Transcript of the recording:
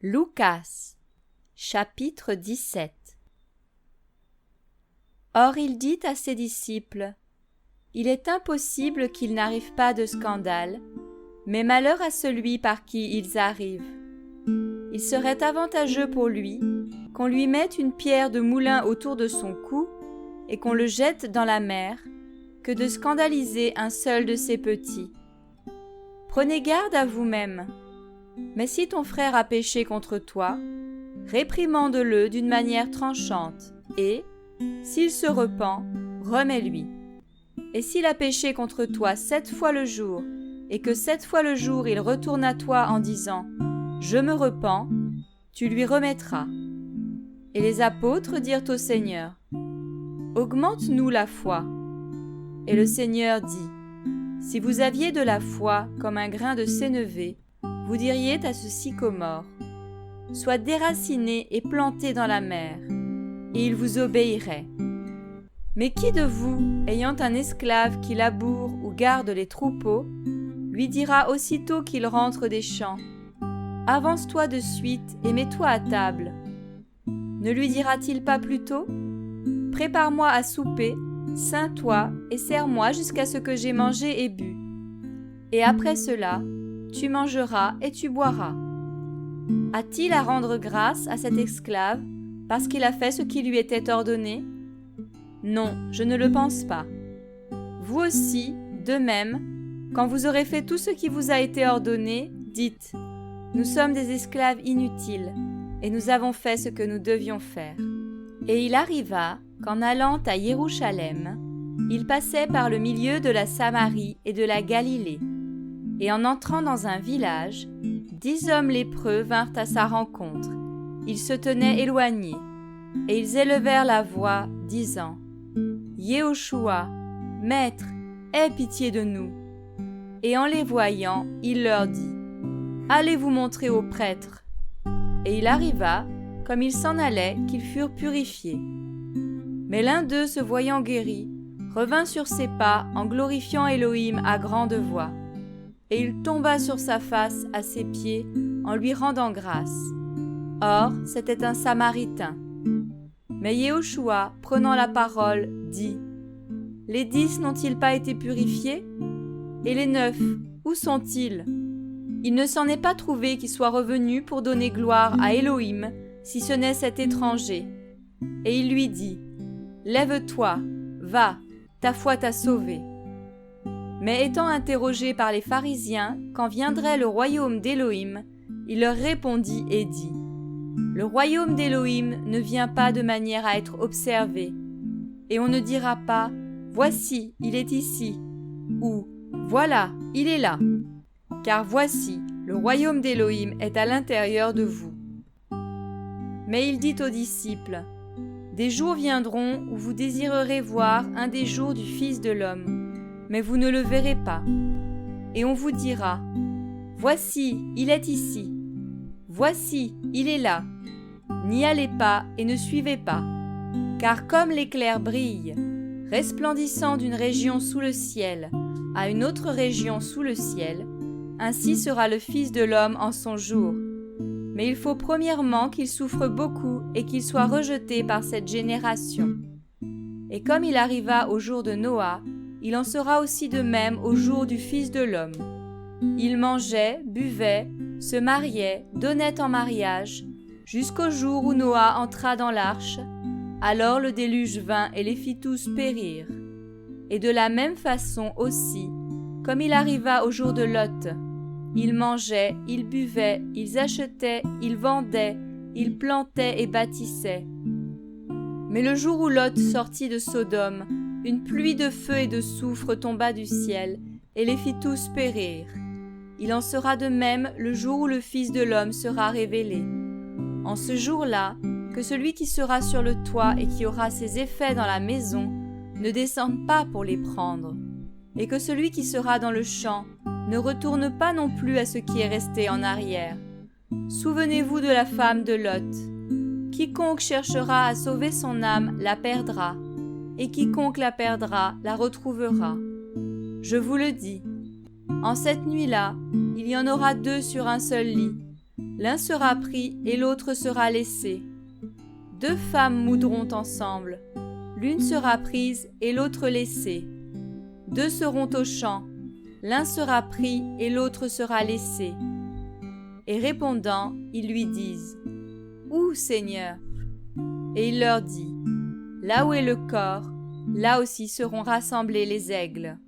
Lucas, chapitre 17. Or il dit à ses disciples: Il est impossible qu'il n'arrive pas de scandale, mais malheur à celui par qui ils arrivent. Il serait avantageux pour lui qu'on lui mette une pierre de moulin autour de son cou et qu'on le jette dans la mer, que de scandaliser un seul de ses petits. Prenez garde à vous-même. Mais si ton frère a péché contre toi, réprimande-le d'une manière tranchante et, s'il se repent, remets-lui. Et s'il a péché contre toi 7 fois le jour, et que 7 fois le jour il retourne à toi en disant « Je me repens », tu lui remettras. Et les apôtres dirent au Seigneur « Augmente-nous la foi. » Et le Seigneur dit « Si vous aviez de la foi comme un grain de sénévé, vous diriez à ce sycomore, sois déraciné et planté dans la mer, et il vous obéirait. Mais qui de vous, ayant un esclave qui laboure ou garde les troupeaux, lui dira aussitôt qu'il rentre des champs, avance-toi de suite et mets-toi à table? Ne lui dira-t-il pas plutôt, prépare-moi à souper, ceins-toi et sers-moi jusqu'à ce que j'ai mangé et bu. Et après cela, tu mangeras et tu boiras. A-t-il à rendre grâce à cet esclave parce qu'il a fait ce qui lui était ordonné? Non, je ne le pense pas. Vous aussi, de même, quand vous aurez fait tout ce qui vous a été ordonné, dites « Nous sommes des esclaves inutiles, et nous avons fait ce que nous devions faire. » Et il arriva qu'en allant à Jérusalem, il passait par le milieu de la Samarie et de la Galilée. Et en entrant dans un village, 10 hommes lépreux vinrent à sa rencontre. Ils se tenaient éloignés, et ils élevèrent la voix, disant « Yehoshua, Maître, aie pitié de nous. » Et en les voyant, il leur dit « Allez vous montrer aux prêtres. » Et il arriva, comme ils s'en allaient, qu'ils furent purifiés. Mais l'un d'eux, se voyant guéri, revint sur ses pas en glorifiant Élohim à grande voix. Et il tomba sur sa face à ses pieds en lui rendant grâce. Or, c'était un Samaritain. Mais Yehoshua, prenant la parole, dit « Les 10 n'ont-ils pas été purifiés? Et les 9, où sont-ils? Il ne s'en est pas trouvé qui soit revenu pour donner gloire à Élohim, si ce n'est cet étranger. » Et il lui dit « Lève-toi, va, ta foi t'a sauvé. » Mais étant interrogé par les pharisiens quand viendrait le royaume d'Élohim, il leur répondit et dit « Le royaume d'Élohim ne vient pas de manière à être observé, et on ne dira pas « Voici, il est ici » ou « Voilà, il est là », car voici, le royaume d'Élohim est à l'intérieur de vous. Mais il dit aux disciples « Des jours viendront où vous désirerez voir un des jours du Fils de l'homme, mais vous ne le verrez pas. Et on vous dira, voici, il est ici. Voici, il est là. N'y allez pas et ne suivez pas. Car comme l'éclair brille, resplendissant d'une région sous le ciel à une autre région sous le ciel, ainsi sera le Fils de l'homme en son jour. Mais il faut premièrement qu'il souffre beaucoup et qu'il soit rejeté par cette génération. Et comme il arriva au jour de Noa, il en sera aussi de même au jour du Fils de l'homme. Il mangeait, buvait, se mariait, donnait en mariage, jusqu'au jour où Noa entra dans l'arche. Alors le déluge vint et les fit tous périr. Et de la même façon aussi, comme il arriva au jour de Lot, ils mangeaient, ils buvaient, ils achetaient, ils vendaient, ils plantaient et bâtissaient. Mais le jour où Lot sortit de Sodome, une pluie de feu et de soufre tomba du ciel et les fit tous périr. Il en sera de même le jour où le Fils de l'homme sera révélé. En ce jour-là, que celui qui sera sur le toit et qui aura ses effets dans la maison ne descende pas pour les prendre, et que celui qui sera dans le champ ne retourne pas non plus à ce qui est resté en arrière. Souvenez-vous de la femme de Lot. Quiconque cherchera à sauver son âme la perdra, et quiconque la perdra la retrouvera. Je vous le dis, en cette nuit-là, il y en aura 2 sur un seul lit. l'un sera pris et l'autre sera laissé. Deux femmes moudront ensemble, l'une sera prise et l'autre laissée. Deux seront au champ, l'un sera pris et l'autre sera laissé. Et répondant, ils lui disent : Où, Seigneur ? Et il leur dit : Là où est le corps, là aussi seront rassemblés les aigles.